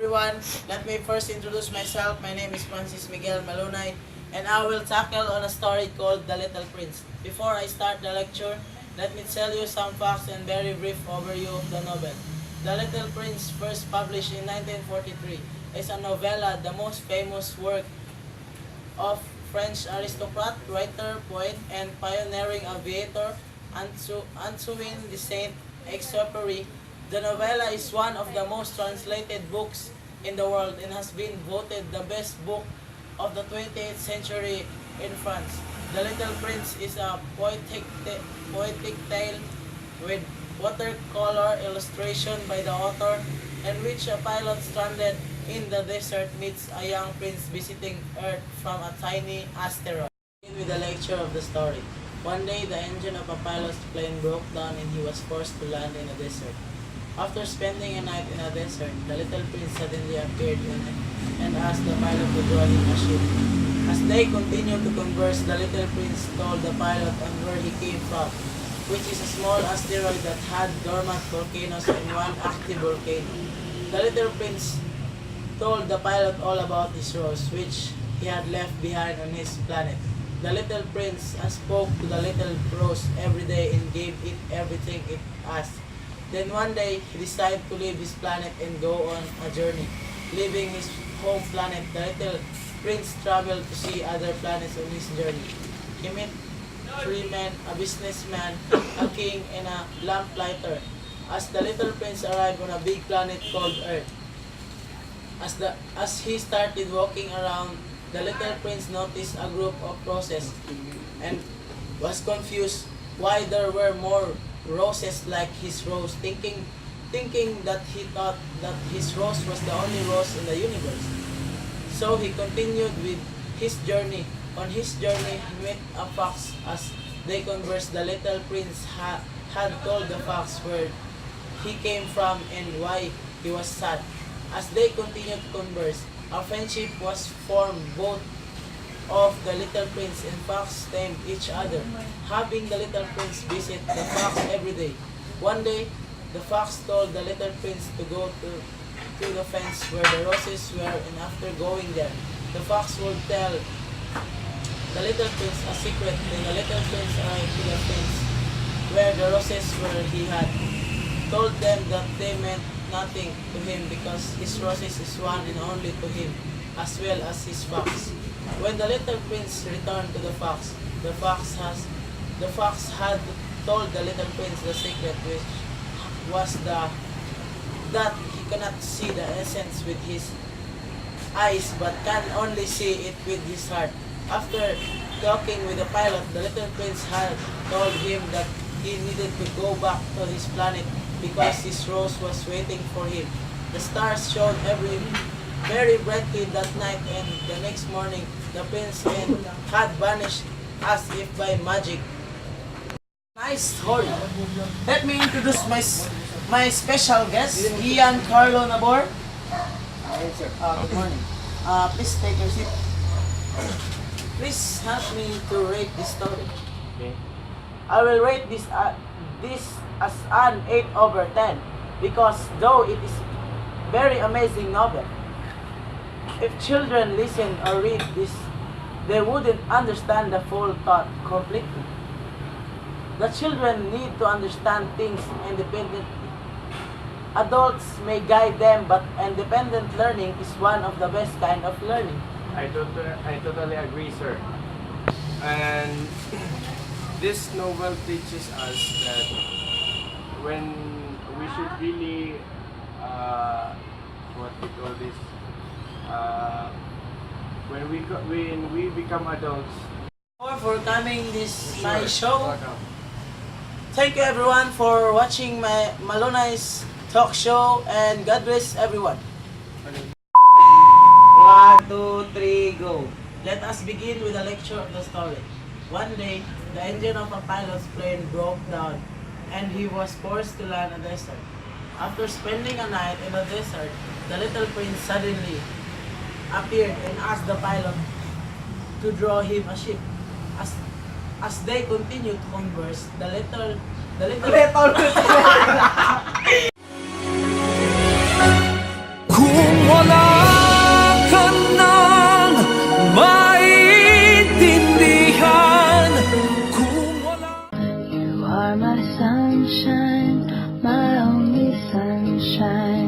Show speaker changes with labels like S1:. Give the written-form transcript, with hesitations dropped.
S1: everyone. Let me first introduce myself. My name is Francis Miguel Malunay, and I will tackle on a story called The Little Prince. Before I start the lecture, let me tell you some facts and very brief overview of the novel. The Little Prince, first published in 1943, is a novella, the most famous work of French aristocrat, writer, poet, and pioneering aviator Antoine de Saint-Exupéry. The novella is one of the most translated books in the world and has been voted the best book of the 20th century in France. The Little Prince is a poetic tale with watercolor illustration by the author, in which a pilot stranded in the desert meets a young prince visiting Earth from a tiny asteroid. Begin with the lecture of the story. One day, the engine of a pilot's plane broke down and he was forced to land in a desert. After spending a night in a desert, the little prince suddenly appeared and asked the pilot to draw him a ship. As they continued to converse, the little prince told the pilot on where he came from, which is a small asteroid that had dormant volcanoes and one active volcano. The little prince told the pilot all about his rose, which he had left behind on his planet. The little prince spoke to the little rose every day and gave it everything it asked. Then one day, he decided to leave his planet and go on a journey. Leaving his home planet, the little prince traveled to see other planets on his journey. He met three men, a businessman, a king, and a lamplighter. As the little prince arrived on a big planet called Earth, as he started walking around, the little prince noticed a group of roses and was confused why there were more roses like his rose, thinking that he thought that his rose was the only rose in the universe. So he continued with his journey. On his journey, he met a fox. As they conversed, the little prince had told the fox where he came from and why he was sad. As they continued to converse, a friendship was formed. Both of the little prince and fox tamed each other, having the little prince visit the fox every day. One day, the fox told the little prince to go to the fence where the roses were, and after going there, the fox would tell the little prince a secret. Then the little prince arrived to the fence where the roses were. He had told them that they meant nothing to him because his roses is one and only to him, as well as his fox. When the little prince returned to the fox had told the little prince the secret, which was that he cannot see the essence with his eyes but can only see it with his heart. After talking with the pilot, the little prince had told him that he needed to go back to his planet because his rose was waiting for him. The stars shone very brightly that night, and the next morning, the prince had vanished as if by magic. Nice story. Let me introduce my special guest, Ian Carlo Nabor. Good morning. Please take your seat. Please help me to rate this story.
S2: Okay.
S1: I will rate this as an 8 over 10 because though it is very amazing novel, if children listen or read this, they wouldn't understand the full thought completely. The children need to understand things independently. Adults may guide them, but independent learning is one of the best kind of learning.
S2: I totally agree, sir. And this novel teaches us that when we should really, what we call this, when we become adults.
S1: For coming this my
S2: Sure.
S1: show.
S2: Welcome.
S1: Thank you everyone for watching my Malunay's talk show, and God bless everyone. 1, 2, 3, go. Let us begin with a lecture of the story. One day, the engine of a pilot's plane broke down and he was forced to land in a desert. After spending a night in the desert, the little prince suddenly appeared and asked the pilot to draw him a ship. As they continued to converse, the little
S3: kung are my sunshine, my only sunshine.